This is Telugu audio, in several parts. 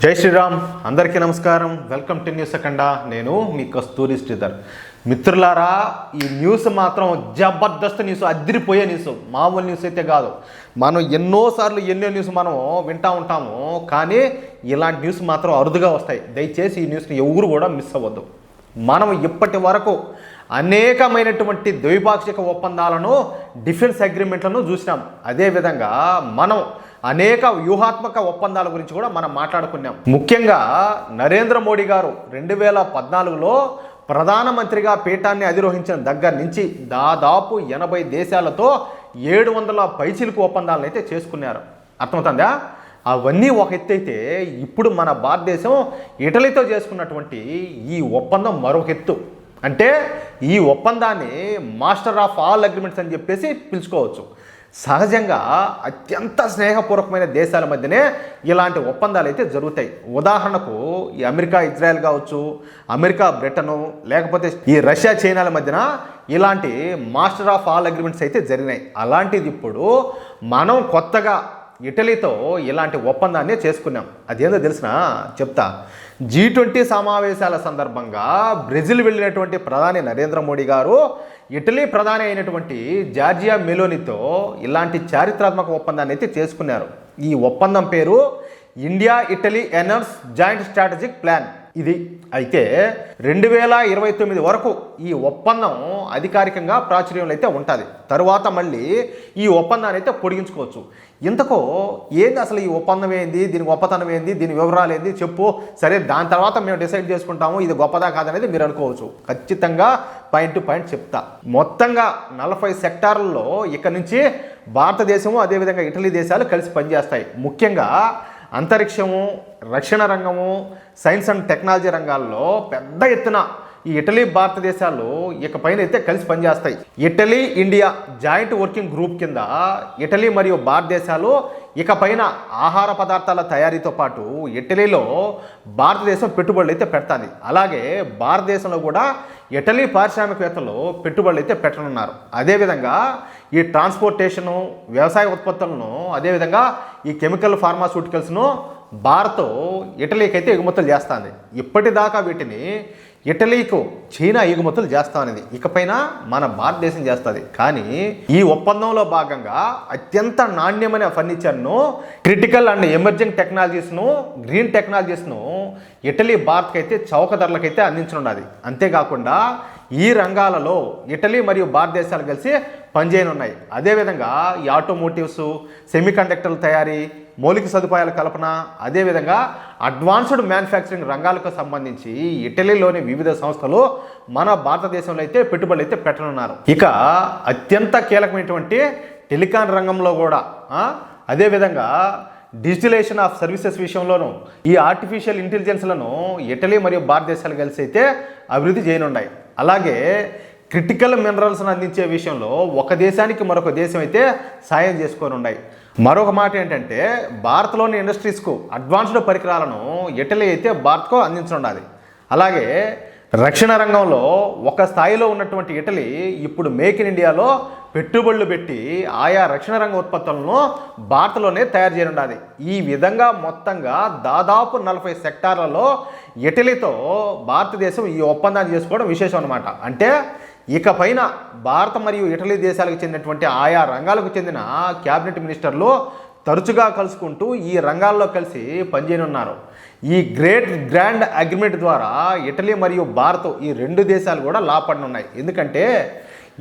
జై శ్రీరామ్, అందరికీ నమస్కారం. వెల్కమ్ టు న్యూస్ అఖండ. నేను మీ కస్తూరి శ్రీధర్. మిత్రులారా, ఈ న్యూస్ మాత్రం జబర్దస్త్ న్యూస్, అదిరిపోయే న్యూస్, మామూలు న్యూస్ అయితే కాదు. మనం ఎన్నో న్యూస్ మనం వింటూ ఉంటాము, కానీ ఇలాంటి న్యూస్ మాత్రం అరుదుగా వస్తాయి. దయచేసి ఈ న్యూస్ని ఎవరు కూడా మిస్ అవ్వద్దు. మనం ఇప్పటి వరకు అనేకమైనటువంటి ద్వైపాక్షిక ఒప్పందాలను, డిఫెన్స్ అగ్రిమెంట్లను చూసినాం. అదేవిధంగా మనం అనేక వ్యూహాత్మక ఒప్పందాల గురించి కూడా మనం మాట్లాడుకున్నాం. ముఖ్యంగా నరేంద్ర మోడీ గారు 2014లో ప్రధానమంత్రిగా పీఠాన్ని అధిరోహించిన దగ్గర నుంచి దాదాపు 80 దేశాలతో 700 పైచిలుకు ఒప్పందాలను అయితే చేసుకున్నారు. అర్థమవుతుందా? అవన్నీ ఒక ఎత్తు అయితే, ఇప్పుడు మన భారతదేశం ఇటలీతో చేసుకున్నటువంటి ఈ ఒప్పందం మరొక ఎత్తు. అంటే ఈ ఒప్పందాన్ని మాస్టర్ ఆఫ్ ఆల్ అగ్రిమెంట్స్ అని చెప్పేసి పిలుచుకోవచ్చు. సహజంగా అత్యంత స్నేహపూర్వకమైన దేశాల మధ్యనే ఇలాంటి ఒప్పందాలు అయితే జరుగుతాయి. ఉదాహరణకు ఈ అమెరికా ఇజ్రాయెల్ కావచ్చు, అమెరికా బ్రిటను, లేకపోతే ఈ రష్యా చైనాల మధ్యన ఇలాంటి మాస్టర్ ఆఫ్ ఆల్ అగ్రిమెంట్స్ అయితే జరిగినాయి. అలాంటిది ఇప్పుడు మనం కొత్తగా ఇటలీతో ఇలాంటి ఒప్పందాన్ని చేసుకున్నాం. అదేందో తెలిసిన చెప్తా. G20 సమావేశాల సందర్భంగా బ్రెజిల్ వెళ్ళినటువంటి ప్రధాని నరేంద్ర మోడీ గారు ఇటలీ ప్రధాని అయినటువంటి జార్జియా మెలోనీతో ఇలాంటి చారిత్రాత్మక ఒప్పందాన్ని అయితే చేసుకున్నారు. ఈ ఒప్పందం పేరు ఇండియా ఇటలీ ఎనర్స్ జాయింట్ స్ట్రాటజిక్ ప్లాన్. ఇది అయితే 2029 వరకు ఈ ఒప్పందం అధికారికంగా ప్రాచుర్యంలో అయితే ఉంటుంది. తరువాత మళ్ళీ ఈ ఒప్పందాన్ని అయితే పొడిగించుకోవచ్చు. ఇంతకో ఏంది అసలు ఈ ఒప్పందం ఏంది, దీని గొప్పతనం ఏంది, దీని వివరాలు ఏంది చెప్పు. సరే, దాని తర్వాత మేము డిసైడ్ చేసుకుంటాము ఇది గొప్పదా కాదనేది మీరు అనుకోవచ్చు. ఖచ్చితంగా పాయింట్ టు పాయింట్ చెప్తా. మొత్తంగా 40 సెక్టార్లలో ఇక్కడ నుంచి భారతదేశము అదేవిధంగా ఇటలీ దేశాలు కలిసి పనిచేస్తాయి. ముఖ్యంగా అంతరిక్షము, రక్షణ రంగము, సైన్స్ అండ్ టెక్నాలజీ రంగాల్లో పెద్ద ఎత్తున ఈ ఇటలీ భారతదేశాలు ఇకపైన అయితే కలిసి పనిచేస్తాయి. Italy India joint working group కింద ఇటలీ మరియు భారతదేశాలు ఇకపైన ఆహార పదార్థాల తయారీతో పాటు ఇటలీలో భారతదేశం పెట్టుబడులు అయితే పెడతాది. అలాగే భారతదేశంలో కూడా ఇటలీ పారిశ్రామికవేత్తలు పెట్టుబడులు అయితే పెట్టనున్నారు. అదేవిధంగా ఈ ట్రాన్స్పోర్టేషను, వ్యవసాయ ఉత్పత్తులను, అదేవిధంగా ఈ కెమికల్ ఫార్మాస్యూటికల్స్ను భారత్ ఇటలీకి అయితే ఎగుమతులు చేస్తుంది. ఇప్పటిదాకా వీటిని ఇటలీకు చైనా ఎగుమతులు చేస్తామనేది ఇకపైన మన భారతదేశం చేస్తుంది. కానీ ఈ ఒప్పందంలో భాగంగా అత్యంత నాణ్యమైన ఫర్నిచర్ను, క్రిటికల్ అండ్ ఎమర్జింగ్ టెక్నాలజీస్ను, గ్రీన్ టెక్నాలజీస్ను ఇటలీ భారత్కి అయితే చౌక ధరలకైతే అందించనున్నది. అంతేకాకుండా ఈ రంగాలలో ఇటలీ మరియు భారతదేశాలు కలిసి పనిచేయనున్నాయి. అదేవిధంగా ఈ ఆటోమోటివ్స్, సెమీకండక్టర్ల తయారీ, మౌలిక సదుపాయాల కల్పన, అదేవిధంగా అడ్వాన్స్డ్ మ్యానుఫ్యాక్చరింగ్ రంగాలకు సంబంధించి ఇటలీలోని వివిధ సంస్థలు మన భారతదేశంలో అయితే పెట్టుబడులు అయితే పెట్టనున్నారు. ఇక అత్యంత కీలకమైనటువంటి టెలికాం రంగంలో కూడా, అదేవిధంగా డిజిటలైజేషన్ ఆఫ్ సర్వీసెస్ విషయంలోనూ ఈ ఆర్టిఫిషియల్ ఇంటెలిజెన్స్లను ఇటలీ మరియు భారతదేశాలు కలిసి అయితే అభివృద్ధి చేయనున్నాయి. అలాగే క్రిటికల్ మినరల్స్ను అందించే విషయంలో ఒక దేశానికి మరొక దేశం అయితే సాయం చేసుకొని ఉన్నాయి. మరొక మాట ఏంటంటే, భారత్లోని ఇండస్ట్రీస్కు అడ్వాన్స్డ్ పరికరాలను ఇటలీ అయితే భారత్కు అందించనున్నది. అలాగే రక్షణ రంగంలో ఒక స్థాయిలో ఉన్నటువంటి ఇటలీ ఇప్పుడు మేక్ ఇన్ ఇండియాలో పెట్టుబడులు పెట్టి ఆయా రక్షణ రంగ ఉత్పత్తులను భారత్లోనే తయారు చేయనున్నది. ఈ విధంగా మొత్తంగా దాదాపు 40 సెక్టార్లలో ఇటలీతో భారతదేశం ఈ ఒప్పందాన్ని చేసుకోవడం విశేషం అన్నమాట. అంటే ఇకపైన భారత మరియు ఇటలీ దేశాలకు చెందినటువంటి ఆయా రంగాలకు చెందిన క్యాబినెట్ మినిస్టర్లు తరచుగా కలుసుకుంటూ ఈ రంగాల్లో కలిసి పనిచేయనున్నారు. ఈ గ్రాండ్ అగ్రిమెంట్ ద్వారా ఇటలీ మరియు భారత్ ఈ రెండు దేశాలు కూడా లాభపడనున్నాయి. ఎందుకంటే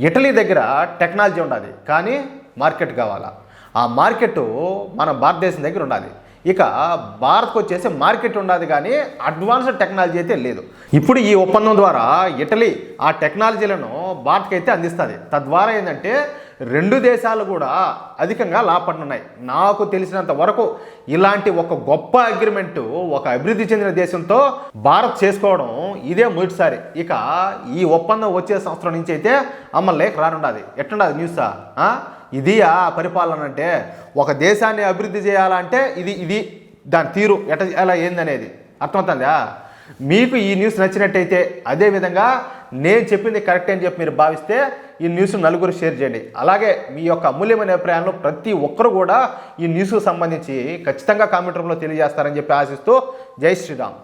ఇటలీ దగ్గర టెక్నాలజీ ఉండాలి, కానీ మార్కెట్ కావాలా. ఆ మార్కెట్ మన భారతదేశం దగ్గర ఉండాలి. ఇక భారత్కు వచ్చేసి మార్కెట్ ఉండదు, కానీ అడ్వాన్స్డ్ టెక్నాలజీ అయితే లేదు. ఇప్పుడు ఈ ఒప్పందం ద్వారా ఇటలీ ఆ టెక్నాలజీలను భారత్కి అయితే అందిస్తుంది. తద్వారా ఏంటంటే రెండు దేశాలు కూడా అధికంగా లాభపడుతున్నాయి. నాకు తెలిసినంత వరకు ఇలాంటి ఒక గొప్ప అగ్రిమెంటు ఒక అభివృద్ధి చెందిన దేశంతో భారత్ చేసుకోవడం ఇదే మొదటిసారి. ఇక ఈ ఒప్పందం వచ్చే సంవత్సరం నుంచి అయితే అమల్లోకి రానుండదు. ఎట్లుండదు న్యూసా? ఇది ఆ పరిపాలన అంటే ఒక దేశాన్ని అభివృద్ధి చేయాలంటే ఇది దాని తీరు ఎలా ఏందనేది అర్థమవుతుందా? మీకు ఈ న్యూస్ నచ్చినట్టయితే, అదేవిధంగా నేను చెప్పింది కరెక్ట్ అని చెప్పి మీరు భావిస్తే ఈ న్యూస్ నలుగురు షేర్ చేయండి. అలాగే మీ యొక్క అమూల్యమైన అభిప్రాయాలను ప్రతి ఒక్కరు కూడా ఈ న్యూస్కు సంబంధించి ఖచ్చితంగా కామెంట్ రూపంలో తెలియజేస్తారని చెప్పి ఆశిస్తూ జై శ్రీరామ్.